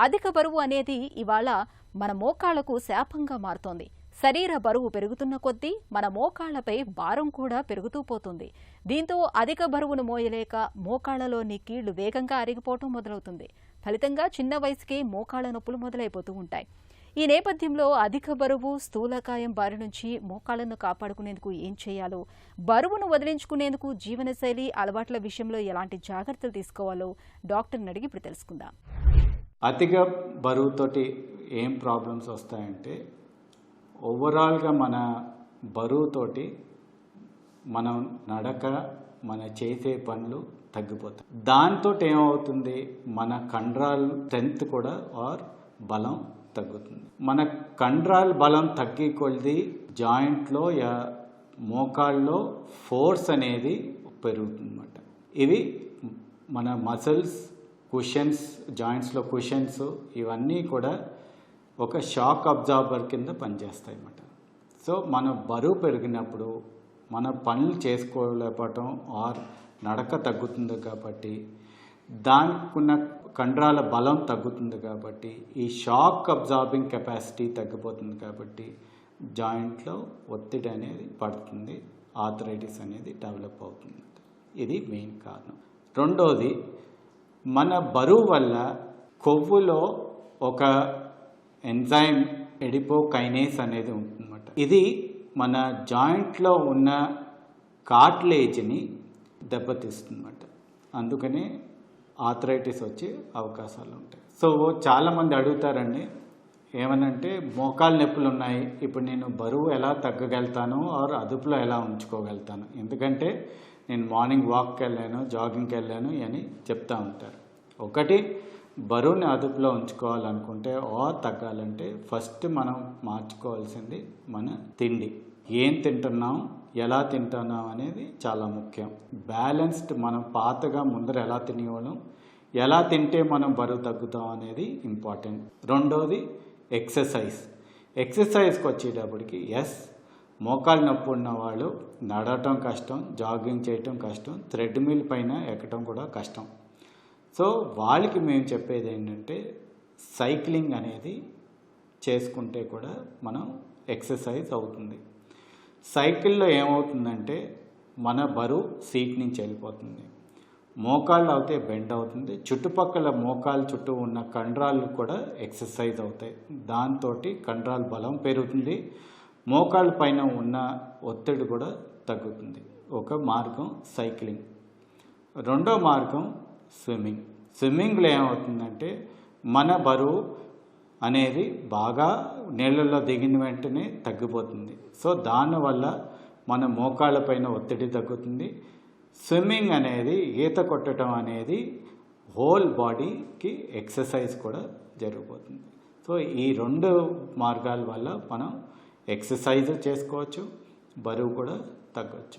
అధిక బరువు అనేది ఇవాళ మన మోకాళ్లకు శాపంగా మారుతోంది. శరీర బరువు పెరుగుతున్న కొద్దీ మన మోకాళ్లపై భారం కూడా పెరుగుతూ పోతుంది. దీంతో అధిక బరువును మోయలేక మోకాళ్లలోని కీళ్లు వేగంగా అరిగిపోవటం మొదలవుతుంది. ఫలితంగా చిన్న వయసుకే మోకాళ్ల నొప్పులు మొదలైపోతూ ఉంటాయి. ఈ నేపథ్యంలో అధిక బరువు, స్థూలకాయం బారి నుంచి మోకాళ్లను కాపాడుకునేందుకు ఏం చేయాలో, బరువును వదిలించుకునేందుకు జీవనశైలి అలవాట్ల విషయంలో ఎలాంటి జాగ్రత్తలు తీసుకోవాలో డాక్టర్ని అడిగి ఇప్పుడు తెలుసుకుందాం. అధిక బరువుతోటి ఏం ప్రాబ్లమ్స్ వస్తాయంటే, ఓవరాల్గా మన బరువుతోటి మనం నడక, మన చేసే పనులు తగ్గిపోతాయి. దాంతో ఏమవుతుంది, మన కండరాల స్ట్రెంత్ కూడా ఆర్ బలం తగ్గుతుంది. మన కండరాల బలం తగ్గి కొలిది జాయింట్లో మోకాళ్ళలో ఫోర్స్ అనేది పెరుగుతుందన్నమాట. ఇవి మన మసిల్స్, కుషన్స్, జాయింట్స్లో కుషన్స్ ఇవన్నీ కూడా ఒక షాక్ అబ్జార్బర్ కింద పనిచేస్తాయి అన్నమాట. సో మన బరువు పెరిగినప్పుడు మన పనులు చేసుకోలేకపోవటం ఆర్ నడక తగ్గుతుంది కాబట్టి, దానికున్న కండరాల బలం తగ్గుతుంది కాబట్టి, ఈ షాక్ అబ్జార్బింగ్ కెపాసిటీ తగ్గిపోతుంది కాబట్టి జాయింట్లో ఒత్తిడి అనేది పడుతుంది, ఆర్థరైటిస్ అనేది డెవలప్ అవుతుంది. ఇది మెయిన్ కారణం. రెండోది, మన బరువు వల్ల కొవ్వులో ఒక ఎంజైమ్ ఎడిపోకైనేస్ అనేది ఉంటుందన్నమాట. ఇది మన జాయింట్లో ఉన్న కార్టిలేజ్ని దెబ్బతీస్తుందన్నమాట. అందుకనే ఆర్థరైటిస్ వచ్చే అవకాశాలు ఉంటాయి. సో చాలామంది అడుగుతారండి, ఏమనంటే మోకాలు నొప్పులు ఉన్నాయి, ఇప్పుడు నేను బరువు ఎలా తగ్గగలుగుతాను ఆర్ అదుపులో ఎలా ఉంచుకోగలుగుతాను, ఎందుకంటే నేను మార్నింగ్ వాక్కి వెళ్ళాను, జాగింగ్కి వెళ్ళాను అని చెప్తూ ఉంటారు. ఒకటి, బరువుని అదుపులో ఉంచుకోవాలనుకుంటే ఆర్ తగ్గాలంటే ఫస్ట్ మనం మార్చుకోవాల్సింది మన తిండి. ఏం తింటున్నాం, ఎలా తింటున్నాం అనేది చాలా ముఖ్యం. బ్యాలెన్స్డ్, మనం పాతగా ముందర ఎలా తినేవాళ్ళం, ఎలా తింటే మనం బరువు తగ్గుతాం అనేది ఇంపార్టెంట్. రెండోది ఎక్సర్సైజ్కి వచ్చేటప్పటికి మోకాలు నొప్పి ఉన్న వాళ్ళు నడవటం కష్టం, జాగింగ్ చేయటం కష్టం, థ్రెడ్మిల్ పైన ఎక్కడం కూడా కష్టం. సో వాళ్ళకి మేము చెప్పేది ఏంటంటే, సైక్లింగ్ అనేది చేసుకుంటే కూడా మనం ఎక్సర్సైజ్ అవుతుంది. సైకిల్లో ఏమవుతుందంటే మన బరువు సీట్ నుంచి వెళ్ళిపోతుంది, మోకాళ్ళు అవుతే బెండ్ అవుతుంది, చుట్టుపక్కల మోకాలు చుట్టూ ఉన్న కండరాలు కూడా ఎక్సర్సైజ్ అవుతాయి. దాంతో కండరాల బలం పెరుగుతుంది, మోకాళ్ళ పైన ఉన్న ఒత్తిడి కూడా తగ్గుతుంది. ఒక మార్గం సైక్లింగ్. రెండో మార్గం స్విమ్మింగ్లో ఏమవుతుందంటే మన బరువు అనేది బాగా నీళ్ళల్లో దిగిన వెంటనే తగ్గిపోతుంది. సో దానివల్ల మన మోకాళ్ళ పైన ఒత్తిడి తగ్గుతుంది. స్విమ్మింగ్ అనేది, ఈత కొట్టడం అనేది హోల్ బాడీకి ఎక్సర్సైజ్ కూడా జరిగిపోతుంది. సో ఈ రెండు మార్గాల వల్ల మనం ఎక్సర్సైజ్ చేసుకోవచ్చు, బరువు కూడా తగ్గవచ్చు.